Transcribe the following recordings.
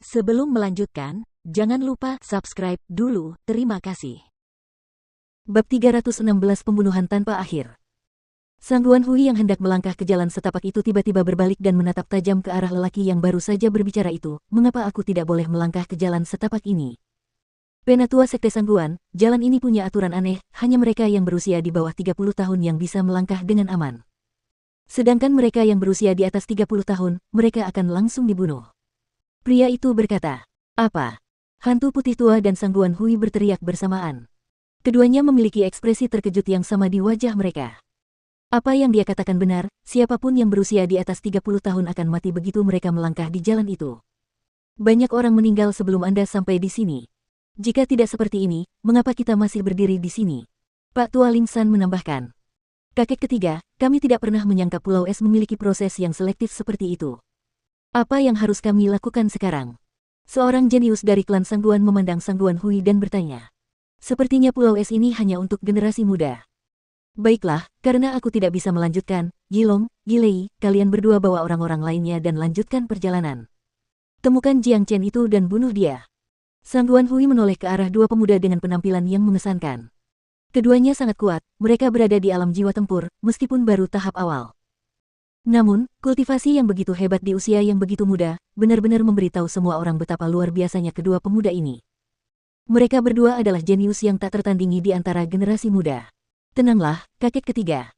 Sebelum melanjutkan, jangan lupa subscribe dulu, terima kasih. Bab 316 Pembunuhan Tanpa Akhir. Sangguan Hui yang hendak melangkah ke jalan setapak itu tiba-tiba berbalik dan menatap tajam ke arah lelaki yang baru saja berbicara itu. Mengapa aku tidak boleh melangkah ke jalan setapak ini? Penatua Sekte Sangguan, jalan ini punya aturan aneh, hanya mereka yang berusia di bawah 30 tahun yang bisa melangkah dengan aman. Sedangkan mereka yang berusia di atas 30 tahun, mereka akan langsung dibunuh. Pria itu berkata, "Apa?" Hantu putih tua dan Sangguan Hui berteriak bersamaan. Keduanya memiliki ekspresi terkejut yang sama di wajah mereka. Apa yang dia katakan benar, siapapun yang berusia di atas 30 tahun akan mati begitu mereka melangkah di jalan itu. Banyak orang meninggal sebelum Anda sampai di sini. Jika tidak seperti ini, mengapa kita masih berdiri di sini? Pak Tua Lingsan menambahkan. Kakek ketiga, kami tidak pernah menyangka Pulau Es memiliki proses yang selektif seperti itu. Apa yang harus kami lakukan sekarang? Seorang jenius dari klan Sangguan memandang Sangguan Hui dan bertanya. Sepertinya Pulau Es ini hanya untuk generasi muda. Baiklah, karena aku tidak bisa melanjutkan, Yilong, Yilei, kalian berdua bawa orang-orang lainnya dan lanjutkan perjalanan. Temukan Jiang Chen itu dan bunuh dia. Sangguan Hui menoleh ke arah dua pemuda dengan penampilan yang mengesankan. Keduanya sangat kuat, mereka berada di alam jiwa tempur, meskipun baru tahap awal. Namun, kultivasi yang begitu hebat di usia yang begitu muda, benar-benar memberitahu semua orang betapa luar biasanya kedua pemuda ini. Mereka berdua adalah jenius yang tak tertandingi di antara generasi muda. Tenanglah, kakek ketiga.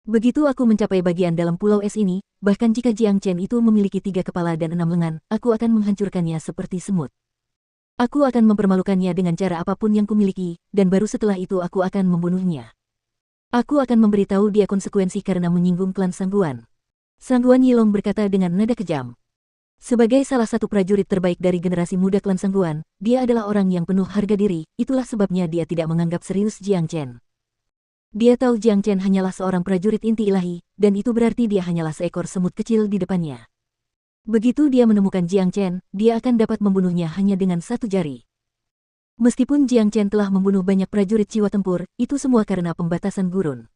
Begitu aku mencapai bagian dalam Pulau Es ini, bahkan jika Jiang Chen itu memiliki 3 kepala dan 6 lengan, aku akan menghancurkannya seperti semut. Aku akan mempermalukannya dengan cara apapun yang kumiliki, dan baru setelah itu aku akan membunuhnya. Aku akan memberitahu dia konsekuensi karena menyinggung klan Sangguan. Sangguan Yilong berkata dengan nada kejam. Sebagai salah satu prajurit terbaik dari generasi muda klan Sangguan, dia adalah orang yang penuh harga diri, itulah sebabnya dia tidak menganggap serius Jiang Chen. Dia tahu Jiang Chen hanyalah seorang prajurit inti ilahi, dan itu berarti dia hanyalah seekor semut kecil di depannya. Begitu dia menemukan Jiang Chen, dia akan dapat membunuhnya hanya dengan satu jari. Meskipun Jiang Chen telah membunuh banyak prajurit jiwa tempur, itu semua karena pembatasan gurun.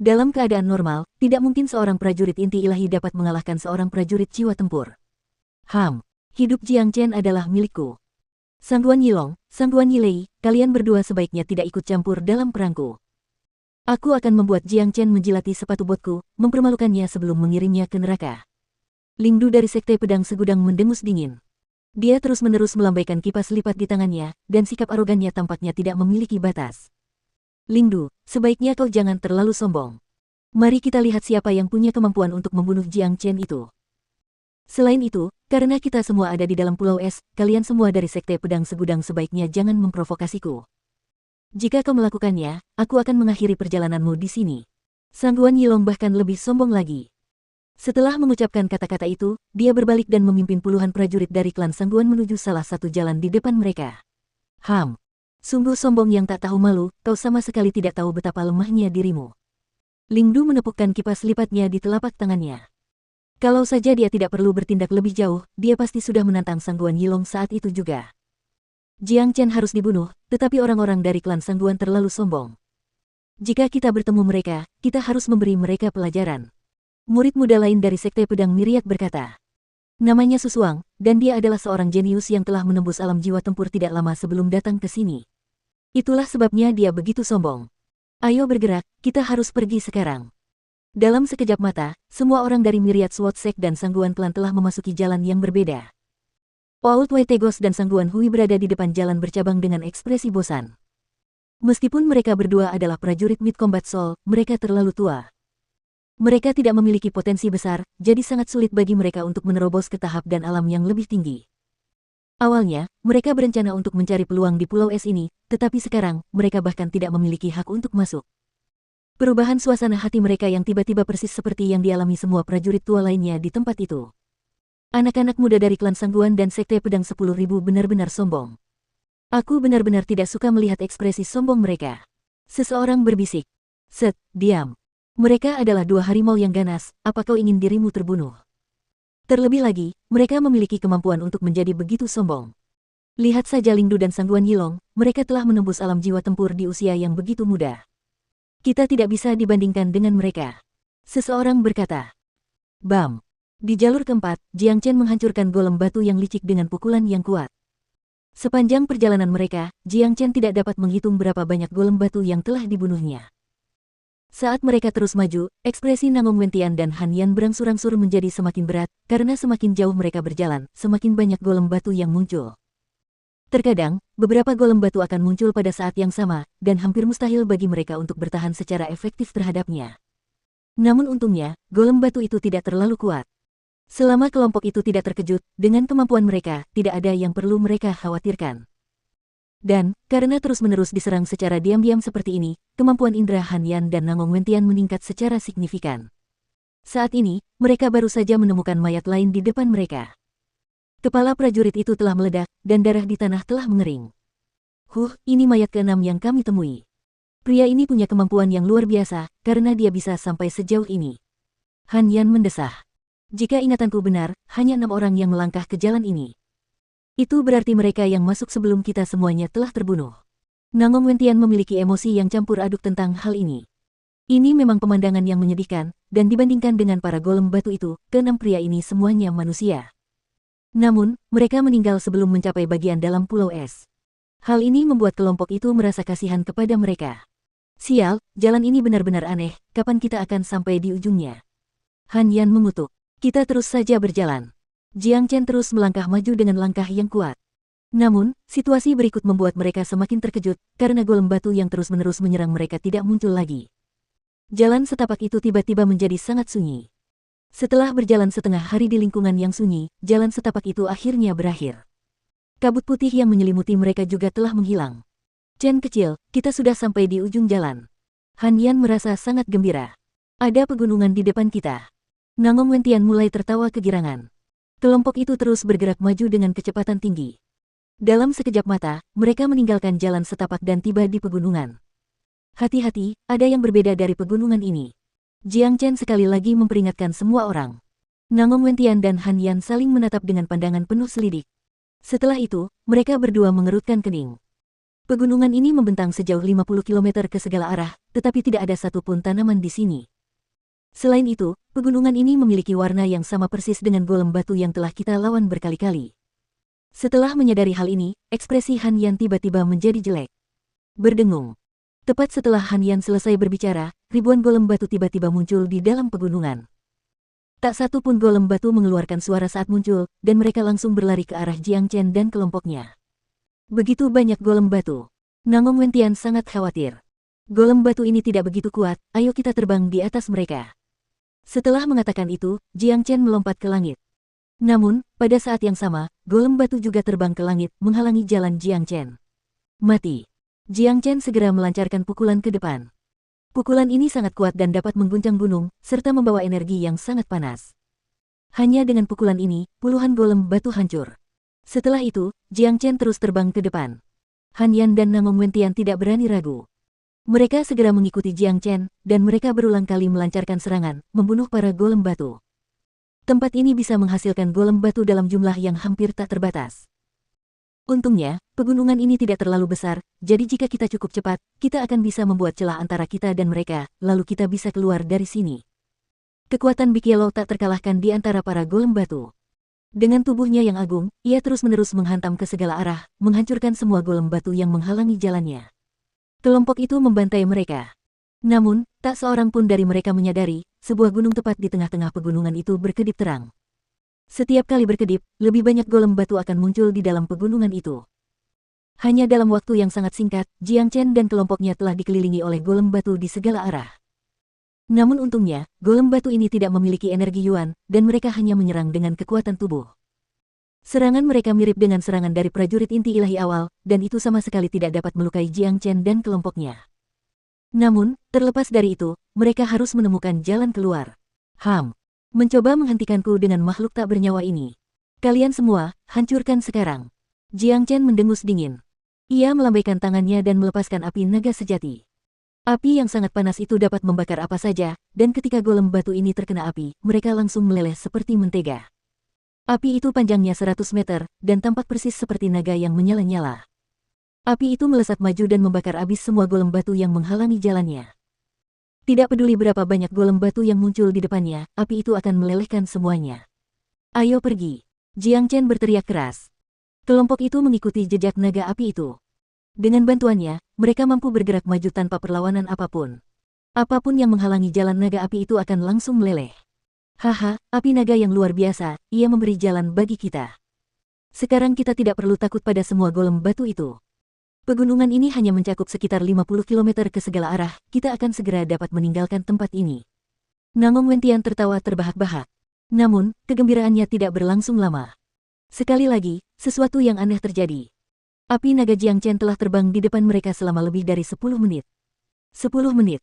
Dalam keadaan normal, tidak mungkin seorang prajurit inti ilahi dapat mengalahkan seorang prajurit jiwa tempur. Hidup Jiang Chen adalah milikku. Sangguan Yilong, Sangguan Yilei, kalian berdua sebaiknya tidak ikut campur dalam perangku. Aku akan membuat Jiang Chen menjilati sepatu botku, mempermalukannya sebelum mengirimnya ke neraka. Lingdu dari Sekte Pedang Segudang mendengus dingin. Dia terus-menerus melambaikan kipas lipat di tangannya, dan sikap arogannya tampaknya tidak memiliki batas. Lingdu, sebaiknya kau jangan terlalu sombong. Mari kita lihat siapa yang punya kemampuan untuk membunuh Jiang Chen itu. Selain itu, karena kita semua ada di dalam Pulau Es, kalian semua dari Sekte Pedang Segudang sebaiknya jangan memprovokasiku. Jika kau melakukannya, aku akan mengakhiri perjalananmu di sini. Sangguan Yilong bahkan lebih sombong lagi. Setelah mengucapkan kata-kata itu, dia berbalik dan memimpin puluhan prajurit dari klan Sangguan menuju salah satu jalan di depan mereka. Sungguh sombong yang tak tahu malu, kau sama sekali tidak tahu betapa lemahnya dirimu. Lingdu menepukkan kipas lipatnya di telapak tangannya. Kalau saja dia tidak perlu bertindak lebih jauh, dia pasti sudah menantang Sangguan Yilong saat itu juga. Jiang Chen harus dibunuh, tetapi orang-orang dari klan Sangguan terlalu sombong. Jika kita bertemu mereka, kita harus memberi mereka pelajaran. Murid muda lain dari Sekte Pedang Myriad berkata. Namanya Susuang, dan dia adalah seorang jenius yang telah menembus alam jiwa tempur tidak lama sebelum datang ke sini. Itulah sebabnya dia begitu sombong. Ayo bergerak, kita harus pergi sekarang. Dalam sekejap mata, semua orang dari Myriad Sword Sect dan Sangguan Klan telah memasuki jalan yang berbeda. Old White Tegos dan Sangguan Hui berada di depan jalan bercabang dengan ekspresi bosan. Meskipun mereka berdua adalah prajurit Mid Combat Soul, mereka terlalu tua. Mereka tidak memiliki potensi besar, jadi sangat sulit bagi mereka untuk menerobos ke tahap dan alam yang lebih tinggi. Awalnya, mereka berencana untuk mencari peluang di Pulau Es ini, tetapi sekarang, mereka bahkan tidak memiliki hak untuk masuk. Perubahan suasana hati mereka yang tiba-tiba persis seperti yang dialami semua prajurit tua lainnya di tempat itu. Anak-anak muda dari klan Sangguan dan Sekte Pedang 10.000 benar-benar sombong. Aku benar-benar tidak suka melihat ekspresi sombong mereka. Seseorang berbisik. Diam. Mereka adalah dua harimau yang ganas, apa kau ingin dirimu terbunuh? Terlebih lagi, mereka memiliki kemampuan untuk menjadi begitu sombong. Lihat saja Lingdu dan Sangguan Yilong, mereka telah menembus alam jiwa tempur di usia yang begitu muda. Kita tidak bisa dibandingkan dengan mereka. Seseorang berkata. Di jalur keempat, Jiang Chen menghancurkan golem batu yang licik dengan pukulan yang kuat. Sepanjang perjalanan mereka, Jiang Chen tidak dapat menghitung berapa banyak golem batu yang telah dibunuhnya. Saat mereka terus maju, ekspresi Nangong Wentian dan Han Yan berangsur-angsur menjadi semakin berat, karena semakin jauh mereka berjalan, semakin banyak golem batu yang muncul. Terkadang, beberapa golem batu akan muncul pada saat yang sama, dan hampir mustahil bagi mereka untuk bertahan secara efektif terhadapnya. Namun untungnya, golem batu itu tidak terlalu kuat. Selama kelompok itu tidak terkejut, dengan kemampuan mereka, tidak ada yang perlu mereka khawatirkan. Dan, karena terus-menerus diserang secara diam-diam seperti ini, kemampuan indera Han Yan dan Nangong Wentian meningkat secara signifikan. Saat ini, mereka baru saja menemukan mayat lain di depan mereka. Kepala prajurit itu telah meledak, dan darah di tanah telah mengering. Ini mayat ke-6 yang kami temui. Pria ini punya kemampuan yang luar biasa, karena dia bisa sampai sejauh ini. Han Yan mendesah. Jika ingatanku benar, hanya 6 orang yang melangkah ke jalan ini. Itu berarti mereka yang masuk sebelum kita semuanya telah terbunuh. Nangong Wentian memiliki emosi yang campur aduk tentang hal ini. Ini memang pemandangan yang menyedihkan, dan dibandingkan dengan para golem batu itu, ke-6 pria ini semuanya manusia. Namun, mereka meninggal sebelum mencapai bagian dalam pulau es. Hal ini membuat kelompok itu merasa kasihan kepada mereka. Sial, jalan ini benar-benar aneh, kapan kita akan sampai di ujungnya? Han Yan mengutuk. Kita terus saja berjalan. Jiang Chen terus melangkah maju dengan langkah yang kuat. Namun, situasi berikut membuat mereka semakin terkejut, karena golem batu yang terus-menerus menyerang mereka tidak muncul lagi. Jalan setapak itu tiba-tiba menjadi sangat sunyi. Setelah berjalan setengah hari di lingkungan yang sunyi, jalan setapak itu akhirnya berakhir. Kabut putih yang menyelimuti mereka juga telah menghilang. Chen kecil, kita sudah sampai di ujung jalan. Han Yan merasa sangat gembira. Ada pegunungan di depan kita. Nangong Wentian mulai tertawa kegirangan. Kelompok itu terus bergerak maju dengan kecepatan tinggi. Dalam sekejap mata, mereka meninggalkan jalan setapak dan tiba di pegunungan. Hati-hati, ada yang berbeda dari pegunungan ini. Jiang Chen sekali lagi memperingatkan semua orang. Nangong Wentian dan Han Yan saling menatap dengan pandangan penuh selidik. Setelah itu, mereka berdua mengerutkan kening. Pegunungan ini membentang sejauh 50 km ke segala arah, tetapi tidak ada satupun tanaman di sini. Selain itu, pegunungan ini memiliki warna yang sama persis dengan golem batu yang telah kita lawan berkali-kali. Setelah menyadari hal ini, ekspresi Han Yan tiba-tiba menjadi jelek. Berdengung. Tepat setelah Han Yan selesai berbicara, ribuan golem batu tiba-tiba muncul di dalam pegunungan. Tak satu pun golem batu mengeluarkan suara saat muncul, dan mereka langsung berlari ke arah Jiang Chen dan kelompoknya. Begitu banyak golem batu. Nangong Wentian sangat khawatir. Golem batu ini tidak begitu kuat, ayo kita terbang di atas mereka. Setelah mengatakan itu, Jiang Chen melompat ke langit. Namun, pada saat yang sama, golem batu juga terbang ke langit, menghalangi jalan Jiang Chen. Mati. Jiang Chen segera melancarkan pukulan ke depan. Pukulan ini sangat kuat dan dapat mengguncang gunung, serta membawa energi yang sangat panas. Hanya dengan pukulan ini, puluhan golem batu hancur. Setelah itu, Jiang Chen terus terbang ke depan. Han Yan dan Nangong Wentian tidak berani ragu. Mereka segera mengikuti Jiang Chen, dan mereka berulang kali melancarkan serangan, membunuh para golem batu. Tempat ini bisa menghasilkan golem batu dalam jumlah yang hampir tak terbatas. Untungnya, pegunungan ini tidak terlalu besar, jadi jika kita cukup cepat, kita akan bisa membuat celah antara kita dan mereka, lalu kita bisa keluar dari sini. Kekuatan Bikielo tak terkalahkan di antara para golem batu. Dengan tubuhnya yang agung, ia terus-menerus menghantam ke segala arah, menghancurkan semua golem batu yang menghalangi jalannya. Kelompok itu membantai mereka. Namun, tak seorang pun dari mereka menyadari, sebuah gunung tepat di tengah-tengah pegunungan itu berkedip terang. Setiap kali berkedip, lebih banyak golem batu akan muncul di dalam pegunungan itu. Hanya dalam waktu yang sangat singkat, Jiang Chen dan kelompoknya telah dikelilingi oleh golem batu di segala arah. Namun untungnya, golem batu ini tidak memiliki energi Yuan, dan mereka hanya menyerang dengan kekuatan tubuh. Serangan mereka mirip dengan serangan dari prajurit inti ilahi awal, dan itu sama sekali tidak dapat melukai Jiang Chen dan kelompoknya. Namun, terlepas dari itu, mereka harus menemukan jalan keluar. Mencoba menghentikanku dengan makhluk tak bernyawa ini. Kalian semua, hancurkan sekarang. Jiang Chen mendengus dingin. Ia melambaikan tangannya dan melepaskan api naga sejati. Api yang sangat panas itu dapat membakar apa saja, dan ketika golem batu ini terkena api, mereka langsung meleleh seperti mentega. Api itu panjangnya 100 meter, dan tampak persis seperti naga yang menyala-nyala. Api itu melesat maju dan membakar habis semua golem batu yang menghalangi jalannya. Tidak peduli berapa banyak golem batu yang muncul di depannya, api itu akan melelehkan semuanya. Ayo pergi. Jiang Chen berteriak keras. Kelompok itu mengikuti jejak naga api itu. Dengan bantuannya, mereka mampu bergerak maju tanpa perlawanan apapun. Apapun yang menghalangi jalan naga api itu akan langsung meleleh. Haha, api naga yang luar biasa, ia memberi jalan bagi kita. Sekarang kita tidak perlu takut pada semua golem batu itu. Pegunungan ini hanya mencakup sekitar 50 km ke segala arah, kita akan segera dapat meninggalkan tempat ini. Nangong Wentian tertawa terbahak-bahak. Namun, kegembiraannya tidak berlangsung lama. Sekali lagi, sesuatu yang aneh terjadi. Api naga Jiang Chen telah terbang di depan mereka selama lebih dari 10 menit. 10 menit.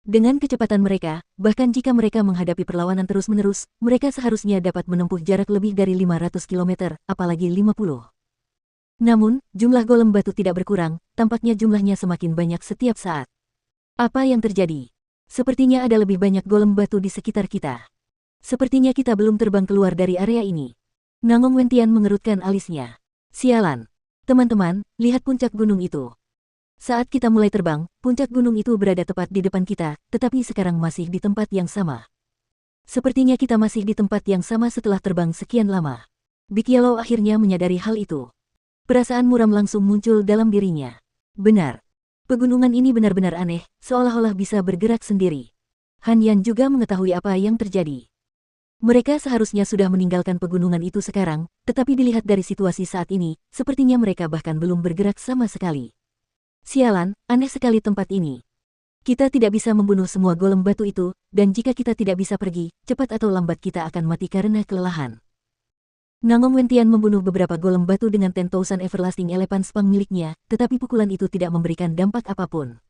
Dengan kecepatan mereka, bahkan jika mereka menghadapi perlawanan terus-menerus, mereka seharusnya dapat menempuh jarak lebih dari 500 km, apalagi 50. Namun, jumlah golem batu tidak berkurang, tampaknya jumlahnya semakin banyak setiap saat. Apa yang terjadi? Sepertinya ada lebih banyak golem batu di sekitar kita. Sepertinya kita belum terbang keluar dari area ini. Nangong Wentian mengerutkan alisnya. Sialan. Teman-teman, lihat puncak gunung itu. Saat kita mulai terbang, puncak gunung itu berada tepat di depan kita, tetapi sekarang masih di tempat yang sama. Sepertinya kita masih di tempat yang sama setelah terbang sekian lama. Big Yellow akhirnya menyadari hal itu. Perasaan muram langsung muncul dalam dirinya. Benar. Pegunungan ini benar-benar aneh, seolah-olah bisa bergerak sendiri. Han Yan juga mengetahui apa yang terjadi. Mereka seharusnya sudah meninggalkan pegunungan itu sekarang, tetapi dilihat dari situasi saat ini, sepertinya mereka bahkan belum bergerak sama sekali. Sialan, aneh sekali tempat ini. Kita tidak bisa membunuh semua golem batu itu, dan jika kita tidak bisa pergi, cepat atau lambat kita akan mati karena kelelahan. Nangong Wentian membunuh beberapa golem batu dengan 10,000 Everlasting Elephant Spang miliknya, tetapi pukulan itu tidak memberikan dampak apapun.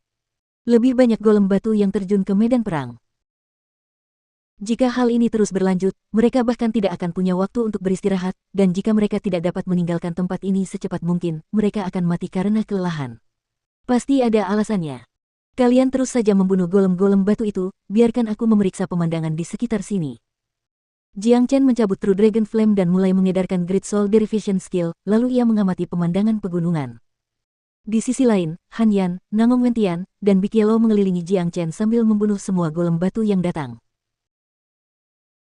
Lebih banyak golem batu yang terjun ke medan perang. Jika hal ini terus berlanjut, mereka bahkan tidak akan punya waktu untuk beristirahat, dan jika mereka tidak dapat meninggalkan tempat ini secepat mungkin, mereka akan mati karena kelelahan. Pasti ada alasannya. Kalian terus saja membunuh golem-golem batu itu, biarkan aku memeriksa pemandangan di sekitar sini. Jiang Chen mencabut True Dragon Flame dan mulai mengedarkan Great Soul Derivation Skill, lalu ia mengamati pemandangan pegunungan. Di sisi lain, Han Yan, Nangong Wentian, dan Big Yellow mengelilingi Jiang Chen sambil membunuh semua golem batu yang datang.